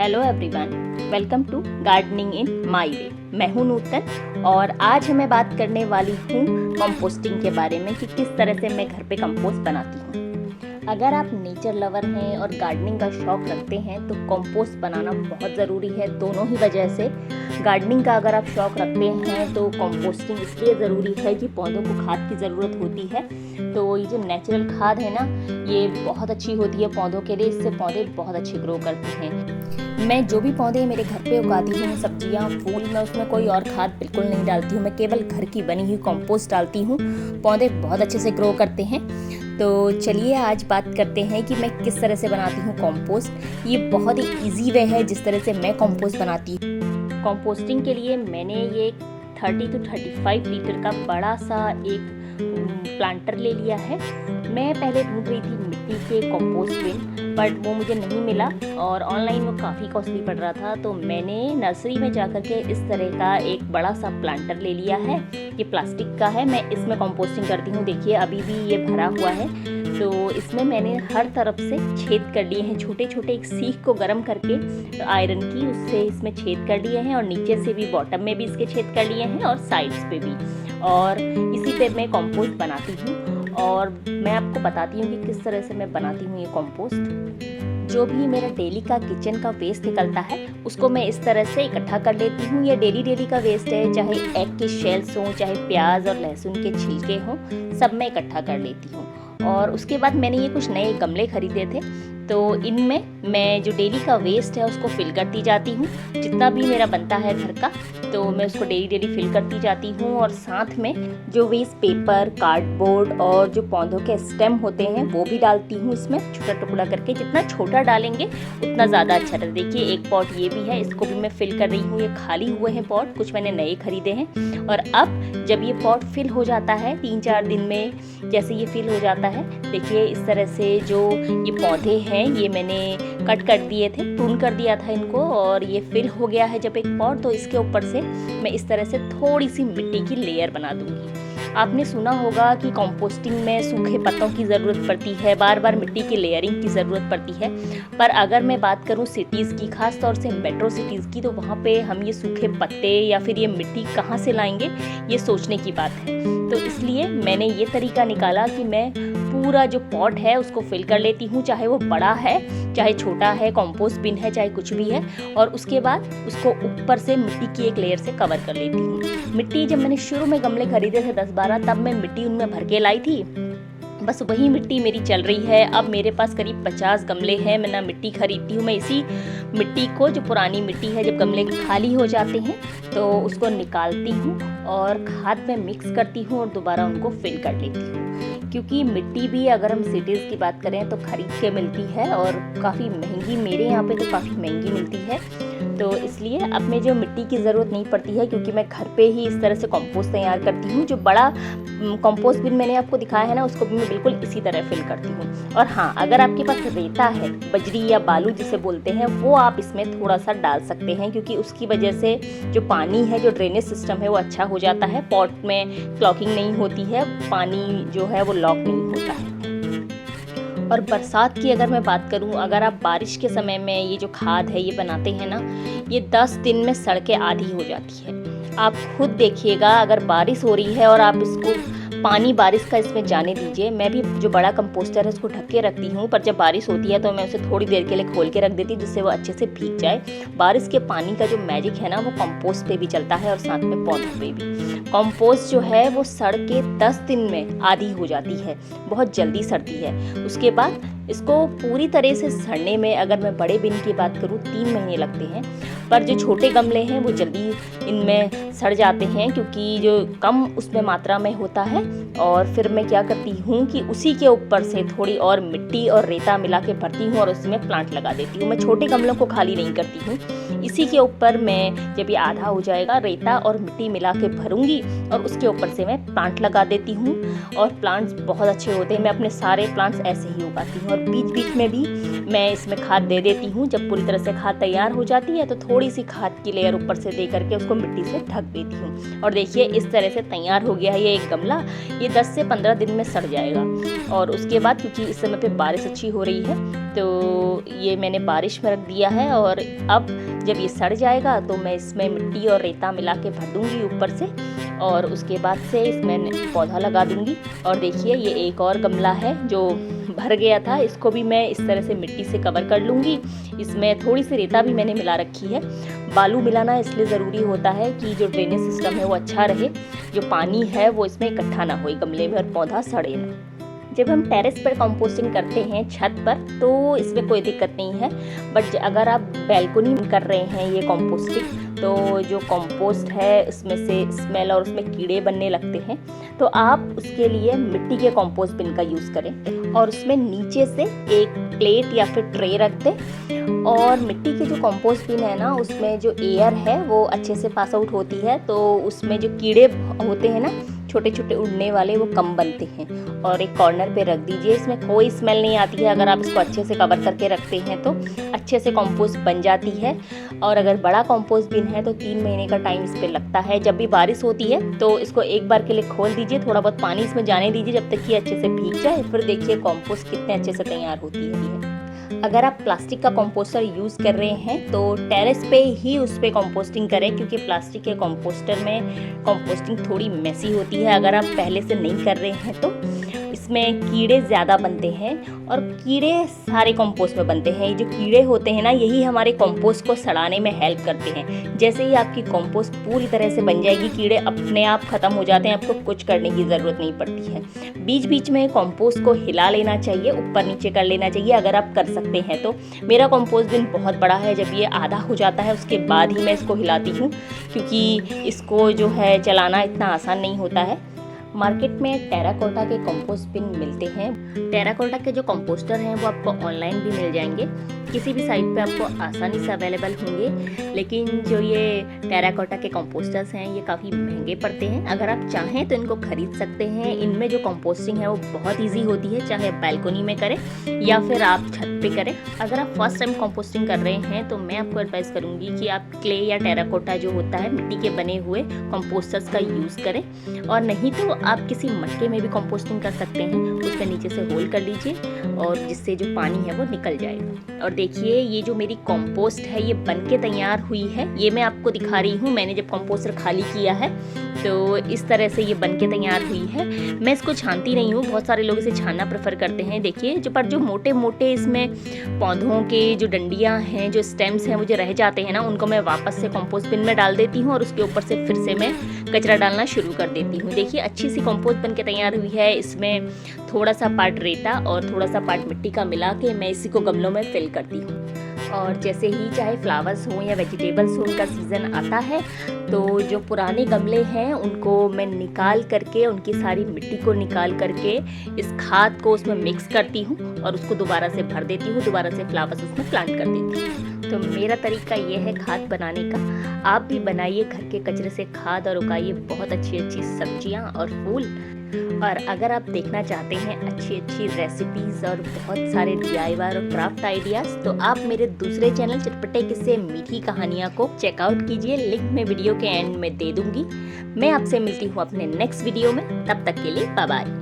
Hello everyone, welcome to gardening in my way. मैं हूं नूतन और आज मैं बात करने वाली हूं कंपोस्टिंग के बारे में कि किस तरह से मैं घर पे कंपोस्ट बनाती हूं। अगर आप नेचर लवर हैं और गार्डनिंग का शौक़ रखते हैं तो कंपोस्ट बनाना बहुत ज़रूरी है। दोनों ही वजह से गार्डनिंग का अगर आप शौक़ रखते हैं तो कंपोस्टिंग इसलिए ज़रूरी है कि पौधों को खाद की ज़रूरत होती है। तो ये जो नेचुरल खाद है ना, ये बहुत अच्छी होती है पौधों के लिए। इससे पौधे बहुत अच्छे ग्रो करते हैं। मैं जो भी पौधे मेरे घर पे उगाती हूँ, सब्जियाँ, फूल, मैं उसमें कोई और खाद बिल्कुल नहीं डालती हूँ। मैं केवल घर की बनी हुई कंपोस्ट डालती हूँ। पौधे बहुत अच्छे से ग्रो करते हैं। तो चलिए आज बात करते हैं कि मैं किस तरह से बनाती हूँ कंपोस्ट। ये बहुत ही इजी वे है जिस तरह से मैं कंपोस्ट बनाती हूँ। कंपोस्टिंग के लिए मैंने ये 30 to 35 लीटर का बड़ा सा एक प्लांटर ले लिया है। मैं पहले ढूंढ रही थी मिट्टी के कंपोस्ट बिन, बट वो मुझे नहीं मिला और ऑनलाइन वो काफ़ी कॉस्टली पड़ रहा था। तो मैंने नर्सरी में जाकर के इस तरह का एक बड़ा सा प्लांटर ले लिया है। ये प्लास्टिक का है। मैं इसमें कंपोस्टिंग करती हूँ। देखिए अभी भी ये भरा हुआ है। तो इसमें मैंने हर तरफ से छेद कर लिए हैं, छोटे छोटे। एक सीख को गर्म करके आयरन की, उससे इसमें छेद कर लिए हैं और नीचे से भी, बॉटम में भी इसके छेद कर लिए हैं और साइड्स पे भी। और इसी पे मैं कंपोस्ट बनाती हूँ और मैं आपको बताती हूँ कि किस तरह से मैं बनाती हूँ ये कंपोस्ट। जो भी मेरा डेली का किचन का वेस्ट निकलता है उसको मैं इस तरह से इकट्ठा कर लेती हूँ। ये डेली का वेस्ट है, चाहे एग के शेल्स हों, चाहे प्याज और लहसुन के छिलके हों, सब मैं इकट्ठा कर लेती हूँ। और उसके बाद मैंने ये कुछ नए गमले खरीदे थे, तो इनमें मैं जो डेली का वेस्ट है उसको फिल करती जाती हूँ। जितना भी मेरा बनता है घर का, तो मैं उसको डेली फिल करती जाती हूँ। और साथ में जो वेस्ट पेपर, कार्डबोर्ड और जो पौधों के स्टेम होते हैं वो भी डालती हूँ इसमें, छोटा टुकड़ा करके। जितना छोटा डालेंगे उतना ज़्यादा अच्छा रहता है। देखिए एक पॉट ये भी है, इसको भी मैं फिल कर रही हूँ। ये खाली हुए हैं पॉट, कुछ मैंने नए खरीदे हैं। और अब जब ये पॉट फिल हो जाता है 3-4 दिन में, जैसे ये फिल हो जाता है, देखिए इस तरह से जो ये पौधे हैं ये मैंने कट कर दिए थे, प्रून कर दिया था इनको। और ये फिल हो गया है जब एक पॉट, तो इसके ऊपर से मैं इस तरह से थोड़ी सी मिट्टी की लेयर बना दूंगी। आपने सुना होगा कि कंपोस्टिंग में सूखे पत्तों की ज़रूरत पड़ती है, बार बार मिट्टी की लेयरिंग की ज़रूरत पड़ती है। पर अगर मैं बात करूं सिटीज़ की, खास तौर से मेट्रो सिटीज़ की, तो वहाँ पे हम ये सूखे पत्ते या फिर ये मिट्टी कहाँ से लाएंगे, ये सोचने की बात है। तो इसलिए मैंने ये तरीका निकाला कि मैं पूरा जो पॉट है उसको फिल कर लेती हूँ, चाहे वो बड़ा है चाहे छोटा है, कंपोस्ट बिन है चाहे कुछ भी है। और उसके बाद उसको ऊपर से मिट्टी की एक लेयर से कवर कर लेती हूँ। मिट्टी जब मैंने शुरू में गमले खरीदे थे 10-12, तब मैं मिट्टी उनमें भर के लाई थी। बस वही मिट्टी मेरी चल रही है। अब मेरे पास करीब 50 गमले हैं। मैं ना मिट्टी खरीदती हूँ, मैं इसी मिट्टी को, जो पुरानी मिट्टी है, जब गमले खाली हो जाते हैं तो उसको निकालती हूँ और खाद में मिक्स करती हूँ और दोबारा उनको फिल कर लेती हूँ। क्योंकि मिट्टी भी अगर हम सिटीज़ की बात करें तो खरीद के मिलती है और काफ़ी महंगी, मेरे यहाँ पे तो काफ़ी महंगी मिलती है। तो इसलिए अब में जो मिट्टी की ज़रूरत नहीं पड़ती है, क्योंकि मैं घर पे ही इस तरह से कंपोस्ट तैयार करती हूँ। जो बड़ा कंपोस्ट बिन मैंने आपको दिखाया है ना, उसको भी मैं बिल्कुल इसी तरह फिल करती हूँ। और हाँ, अगर आपके पास रेता है, बजरी या बालू जिसे बोलते हैं, वो आप इसमें थोड़ा सा डाल सकते हैं, क्योंकि उसकी वजह से जो पानी है, जो ड्रेनेज सिस्टम है, वो अच्छा हो जाता है। पॉट में क्लॉकिंग नहीं होती है, पानी जो है वो लॉक नहीं होता है। और बरसात की अगर मैं बात करूं, अगर आप बारिश के समय में ये जो खाद है ये बनाते हैं ना, ये 10 दिन में सड़ के आधी हो जाती है। आप खुद देखिएगा, अगर बारिश हो रही है और आप इसको पानी बारिश का इसमें जाने दीजिए। मैं भी जो बड़ा कंपोस्टर है उसको ढक के रखती हूँ, पर जब बारिश होती है तो मैं उसे थोड़ी देर के लिए खोल के रख देती हूँ, जिससे वो अच्छे से भीग जाए। बारिश के पानी का जो मैजिक है ना, वो कंपोस्ट पे भी चलता है और साथ में पौधों पे भी। कंपोस्ट जो है वो सड़ के 10 दिन में आधी हो जाती है, बहुत जल्दी सड़ती है। उसके बाद इसको पूरी तरह से सड़ने में, अगर मैं बड़े बिन की बात करूँ, 3 महीने लगते हैं। पर जो छोटे गमले हैं वो जल्दी इनमें सड़ जाते हैं, क्योंकि जो कम उसमें मात्रा में होता है। और फिर मैं क्या करती हूँ कि उसी के ऊपर से थोड़ी और मिट्टी और रेता मिला के भरती हूँ और उसमें प्लांट लगा देती हूँ। मैं छोटे गमलों को खाली नहीं करती हूँ। इसी के ऊपर मैं, जब ये आधा हो जाएगा, रेता और मिट्टी मिला के भरूंगी और उसके ऊपर से मैं प्लांट लगा देती हूँ। और प्लांट्स बहुत अच्छे होते हैं। मैं अपने सारे प्लांट्स ऐसे ही उगाती हूँ। और बीच बीच में भी मैं इसमें खाद दे देती हूँ। जब पूरी तरह से खाद तैयार हो जाती है तो थोड़ी सी खाद की लेयर ऊपर से दे करके उसको मिट्टी से ढक देती हूँ। और देखिए इस तरह से तैयार हो गया है ये एक गमला। ये 10 से 15 दिन में सड़ जाएगा। और उसके बाद, क्योंकि इस समय पे बारिश अच्छी हो रही है, तो ये मैंने बारिश में रख दिया है और अब जब ये सड़ जाएगा तो मैं इसमें मिट्टी और रेता मिला के भर दूँगी ऊपर से और उसके बाद से इसमें पौधा लगा दूँगी। और देखिए ये एक और गमला है जो भर गया था, इसको भी मैं इस तरह से मिट्टी से कवर कर लूँगी। इसमें थोड़ी सी रेता भी मैंने मिला रखी है। बालू मिलाना इसलिए ज़रूरी होता है कि जो ड्रेनेज सिस्टम है वो अच्छा रहे, जो पानी है वो इसमें इकट्ठा ना हो गमले में और पौधा सड़े ना। जब हम टेरेस पर कंपोस्टिंग करते हैं छत पर तो इसमें कोई दिक्कत नहीं है, बट अगर आप बैल्कनी में कर रहे हैं ये कंपोस्टिंग तो जो कंपोस्ट है उसमें से स्मेल और उसमें कीड़े बनने लगते हैं, तो आप उसके लिए मिट्टी के कंपोस्ट बिन का यूज़ करें और उसमें नीचे से एक प्लेट या फिर ट्रे रख दें। और मिट्टी के जो कंपोस्ट बिन है ना उसमें जो एयर है वो अच्छे से पास आउट होती है, तो उसमें जो कीड़े होते हैं ना छोटे छोटे उड़ने वाले वो कम बनते हैं। और एक कॉर्नर पे रख दीजिए, इसमें कोई स्मेल नहीं आती है। अगर आप इसको अच्छे से कवर करके रखते हैं तो अच्छे से कंपोस्ट बन जाती है। और अगर बड़ा कंपोस्ट बिन है तो 3 महीने का टाइम इस पर लगता है। जब भी बारिश होती है तो इसको एक बार के लिए खोल दीजिए, थोड़ा बहुत पानी इसमें जाने दीजिए जब तक कि अच्छे से भीग जाए, फिर देखिए कंपोस्ट कितने अच्छे से तैयार होती है। अगर आप प्लास्टिक का कंपोस्टर यूज़ कर रहे हैं तो टेरेस पे ही उस पर कंपोस्टिंग करें, क्योंकि प्लास्टिक के कंपोस्टर में कंपोस्टिंग थोड़ी मेसी होती है। अगर आप पहले से नहीं कर रहे हैं तो इसमें कीड़े ज़्यादा बनते हैं और कीड़े सारे कंपोस्ट में बनते हैं। ये जो कीड़े होते हैं ना यही हमारे कंपोस्ट को सड़ाने में हेल्प करते हैं। जैसे ही आपकी कंपोस्ट पूरी तरह से बन जाएगी कीड़े अपने आप ख़त्म हो जाते हैं, आपको कुछ करने की ज़रूरत नहीं पड़ती है। बीच बीच में कंपोस्ट को हिला लेना चाहिए, ऊपर नीचे कर लेना चाहिए अगर आप कर सकते हैं तो। मेरा कंपोस्ट बिन बहुत बड़ा है, जब ये आधा हो जाता है उसके बाद ही मैं इसको हिलाती हूँ, क्योंकि इसको जो है चलाना इतना आसान नहीं होता है। मार्केट में टेराकोटा के कंपोस्ट बिन मिलते हैं। टेराकोटा के जो कंपोस्टर हैं वो आपको ऑनलाइन भी मिल जाएंगे, किसी भी साइट पे आपको आसानी से अवेलेबल होंगे। लेकिन जो ये टेराकोटा के कंपोस्टर्स हैं ये काफ़ी महंगे पड़ते हैं। अगर आप चाहें तो इनको खरीद सकते हैं। इनमें जो कंपोस्टिंग है वो बहुत ईजी होती है, चाहे बैल्कोनी में करें या फिर आप छत पे करें। अगर आप फर्स्ट टाइम कंपोस्टिंग कर रहे हैं तो मैं आपको एडवाइस करूँगी कि आप क्ले या टेराकोटा जो होता है मिट्टी के बने हुए कंपोस्टर्स का यूज़ करें, और नहीं तो आप किसी मटके में भी कंपोस्टिंग कर सकते हैं। उसमें नीचे से होल कर लीजिए और जिससे जो पानी है वो निकल जाएगा। और देखिए ये जो मेरी कंपोस्ट है ये बनके तैयार हुई है, ये मैं आपको दिखा रही हूँ। मैंने जब कंपोस्टर खाली किया है तो इस तरह से ये बनके तैयार हुई है। मैं इसको छानती नहीं हूँ, बहुत सारे लोग इसे छानना प्रेफर करते हैं। देखिए जो मोटे मोटे इसमें पौधों के जो डंडियाँ हैं, जो स्टेम्स हैं, वो जो रह जाते हैं ना, उनको मैं वापस से कंपोस्ट बिन में डाल देती हूँ और उसके ऊपर से फिर से मैं कचरा डालना शुरू कर देती हूँ। देखिए अच्छी सी कंपोस्ट बन के तैयार हुई है। इसमें थोड़ा सा पार्ट रेता और थोड़ा सा पार्ट मिट्टी का मिला के मैं इसी को गमलों में फिल करती हूँ। और जैसे ही चाहे फ्लावर्स हों या वेजिटेबल्स हों, उनका सीज़न आता है तो जो पुराने गमले हैं उनको मैं निकाल करके, उनकी सारी मिट्टी को निकाल करके इस खाद को उसमें मिक्स करती हूँ और उसको दोबारा से भर देती हूँ, दोबारा से फ्लावर्स उसमें प्लांट कर देती हूँ। तो मेरा तरीका ये है खाद बनाने का। आप भी बनाइए घर के कचरे से खाद और उगाइए बहुत अच्छी अच्छी सब्जियाँ और फूल। और अगर आप देखना चाहते हैं अच्छी अच्छी रेसिपीज़ और बहुत सारे DIY और क्राफ्ट आइडियाज़, तो आप मेरे दूसरे चैनल चटपटे किस्से मीठी कहानियाँ को चेकआउट कीजिए। लिंक मैं वीडियो के एंड में दे दूँगी। मैं आपसे मिलती हूँ अपने नेक्स्ट वीडियो में, तब तक के लिए बाय बाय।